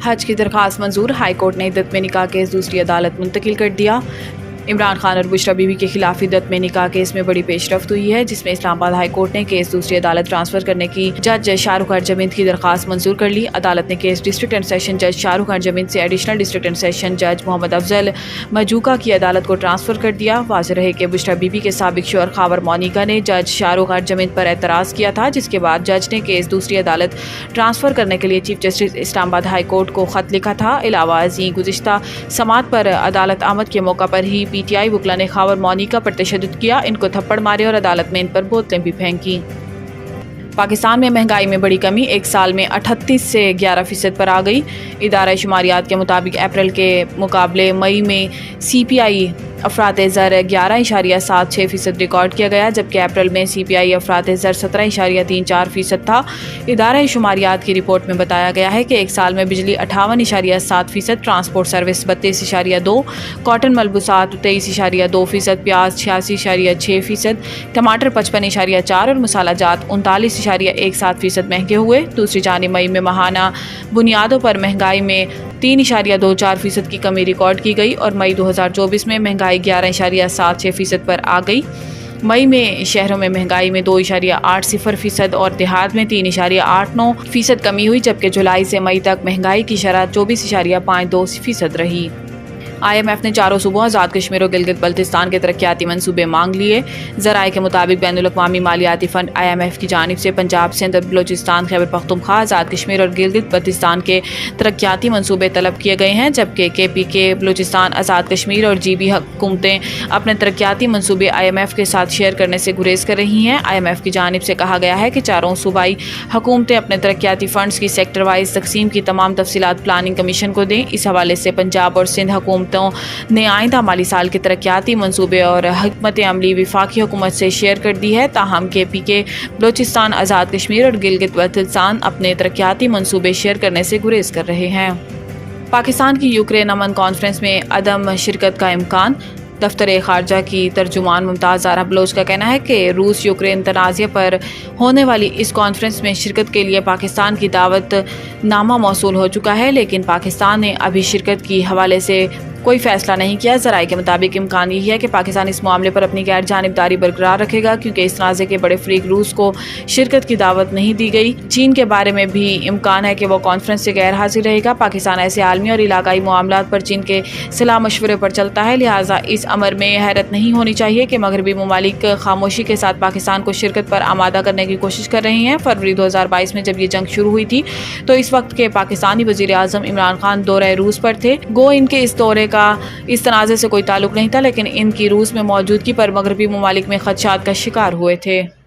हज की दरख्वास्त मंजूर, हाई कोर्ट ने इद्दत में निकाह केस दूसरी अदालत मुंतकिल कर दिया। इमरान खान और बुशरा बीवी के खिलाफ इद्दत में निकाह केस में बड़ी पेशरफ्त हुई है, जिसमें इस्लामाबाद हाई कोर्ट ने केस दूसरी अदालत ट्रांसफर करने की जज शाहरुख हरजमींद की दरख्वास्त मंजूर कर ली। अदालत ने केस डिस्ट्रिक्ट एंड सेशन जज शाहरुख हरजमींद से एडिशनल डिस्ट्रिक्ट एंड सेशन जज मोहम्मद अफजल मजूका की अदालत को ट्रांसफर कर दिया। वाज़ेह रहे कि बुशरा बीवी के साबिक शौहर खावर मोनिका ने जज शाहरुख हरजमींद पर एतराज़ किया था, जिसके बाद जज ने केस दूसरी अदालत ट्रांसफर करने के लिए chief justice Islamabad high court को खत लिखा था। इलावा अज़ीं गुज़िश्ता समात पर अदालत आमद के मौका पर ही PTI वकला ने खावर मोनिका पर तशद्दुद किया, इनको थप्पड़ मारे और अदालत में इन पर बोतलें भी फेंकी। पाकिस्तान में महंगाई में बड़ी कमी एक साल में 38 से 11% पर आ गई। इदारा शुमारियात के मुताबिक अप्रैल के मुकाबले मई में CPI अफरात ज़र 11.76% रिकॉर्ड किया गया, जबकि अप्रैल में CPI अफरात ज़र 17.34% था। इदारा शुमारियात की रिपोर्ट में बताया गया है कि एक साल में बिजली 58.7%, ट्रांसपोर्ट सर्विस 32.2%, कॉटन मलबूसात 23.2%, प्याज 86.6%, टमाटर 55.4% और मसाला जात 39.17% महंगे हुए। दूसरी जानिब मई में माहाना बुनियादों पर महंगाई में 3.24% की कमी रिकॉर्ड की गई और मई 2024 में महंगाई 11.76% पर आ गई। मई में शहरों में महंगाई में 2.80% और देहात में 3.89% कमी हुई, जबकि जुलाई से मई तक महंगाई की शरह 24.52% रही। IMF ने चारों सूबों आज़ाद कश्मीर और गिलगित बल्तिस्तान के तरक्याती मंसूबे मांग लिए। ज़राए के मुताबिक बैनुल-अक़वामी मालियाती फ़ंड IMF की जानिब से पंजाब, सिंध, बलोचिस्तान, खैबर पख्तूनख्वा, आज़ाद कश्मीर और गिलगित बल्तिस्तान के तरक्याती मंसूबे तलब किए गए हैं, जबकि KPK, बलोचिस्तान, आज़ाद कश्मीर और GB हुकूमतें अपने तरक्याती मंसूबे IMF के साथ शेयर करने से गुरेज कर रही हैं। IMF की जानिब से कहा गया है कि चारों सूबाई हुकूमतें अपने तरक्याती फ़ंड्स की सेक्टर वाइज तकसीम की तमाम तफसीलात प्लानिंग कमीशन को दें। इस हवाले से पंजाब और सिंध हुकूमत ने आइंदा माली साल के तरक्याती मंसूबे और हिकमत अमली वफाकी हुकूमत से शेयर कर दी है। ताहम KPK, बलोचिस्तान, आज़ाद कश्मीर और गिलगित बल्तिस्तान अपने तरक्याती मंसूबे शेयर करने से गुरेज कर रहे हैं। पाकिस्तान की यूक्रेन अमन कॉन्फ्रेंस में अदम शिरकत का इम्कान। दफ्तर खारजा की तर्जुमान मुमताज़ ज़ारा बलोच का कहना है कि रूस यूक्रेन तनाज़े पर होने वाली इस कॉन्फ्रेंस में शिरकत के लिए पाकिस्तान की दावत नामा मौसूल हो चुका है, लेकिन पाकिस्तान ने अभी शिरकत की हवाले से कोई फैसला नहीं किया। ज़राए के मुताबिक इम्कान यही है कि पाकिस्तान इस मामले पर अपनी गैर जानिबदारी बरकरार रखेगा, क्योंकि इस तनाज़े के बड़े फरीक रूस को शिरकत की दावत नहीं दी गई। चीन के बारे में भी इम्कान है कि वो कॉन्फ्रेंस से गैर हाजिर रहेगा। पाकिस्तान ऐसे आलमी और इलाकाई मामलात पर चीन के सलाह मशवरे पर चलता है, लिहाजा इस अमर में हैरत नहीं होनी चाहिए कि मगरबी ममालिक खामोशी के साथ पाकिस्तान को शिरकत पर आमादा करने की कोशिश कर रहे हैं। फरवरी 2022 में जब ये जंग शुरू हुई थी तो इस वक्त के पाकिस्तानी वज़ीर आज़म इमरान खान दौरे रूस पर थे। गो इनके इस दौरे का इस तनाज़े से कोई ताल्लुक नहीं था, लेकिन इनकी रूस में मौजूदगी पर मगरबी ममालिक में खदशात का शिकार हुए थे।